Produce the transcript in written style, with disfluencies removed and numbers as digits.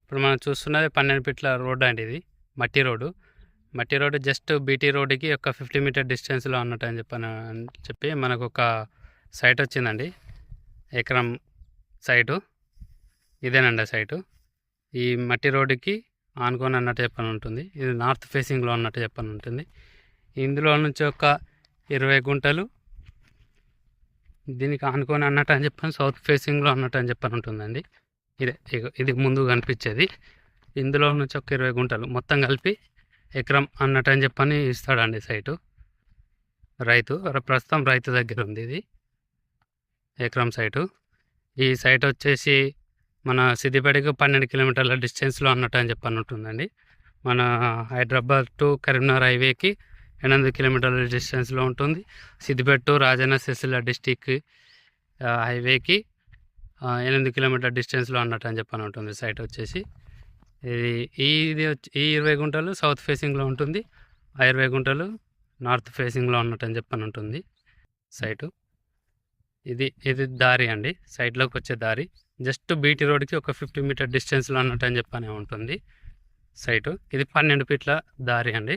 ఇప్పుడు మనం చూస్తున్నది 12 ఫీట్ల రోడ్ అండి. ఇది మట్టి రోడ్డు జస్ట్ బీటీ రోడ్డుకి ఒక 50 మీటర్ డిస్టెన్స్లో అన్నట్టు అని చెప్పి మనకు ఒక సైట్ వచ్చిందండి. ఎకరం సైటు ఇదేనండి సైటు. ఈ మట్టి రోడ్డుకి ఆనుకొని అన్నట్టు చెప్పని ఉంటుంది. ఇది నార్త్ ఫేసింగ్లో అన్నట్టు చెప్పని ఉంటుంది. ఇందులో నుంచి ఒక 20 గుంటలు దీనికి ఆనుకొని అన్నట్టు అని చెప్పని సౌత్ ఫేసింగ్లో అన్నట్టు అని చెప్పని ఉంటుందండి. ఇది ముందు కనిపించేది. ఇందులో నుంచి ఒక 20 గుంటలు మొత్తం కలిపి ఎకరం అన్నట్టు అని చెప్పని ఇస్తాడండి సైటు. ప్రస్తుతం రైతు దగ్గర ఉంది ఇది ఎకరం సైటు. ఈ సైట్ వచ్చేసి మన సిద్దిపేటకు 12 కిలోమీటర్ల డిస్టెన్స్లో అన్నట్టు అని చెప్పని ఉంటుందండి. మన హైదరాబాద్ టు కరీంనగర్ హైవేకి 8 కిలోమీటర్ల డిస్టెన్స్లో ఉంటుంది. సిద్దిపేట టు రాజన్న సిరిసిల్ల డిస్టిక్ హైవేకి 8 కిలోమీటర్ల డిస్టెన్స్లో అన్నట్టు అని చెప్పని ఉంటుంది సైట్ వచ్చేసి. ఈ 20 గుంటలు సౌత్ ఫేసింగ్లో ఉంటుంది. ఆ 20 గుంటలు నార్త్ ఫేసింగ్లో ఉన్నట్టు అని చెప్పని ఉంటుంది సైటు. ఇది దారి అండి, సైడ్లోకి వచ్చే దారి. జస్ట్ బీటీ రోడ్కి ఒక 50 మీటర్ డిస్టెన్స్లో అన్నట్టు అని చెప్పని ఉంటుంది సైటు. ఇది 12 ఫీట్ల దారి అండి.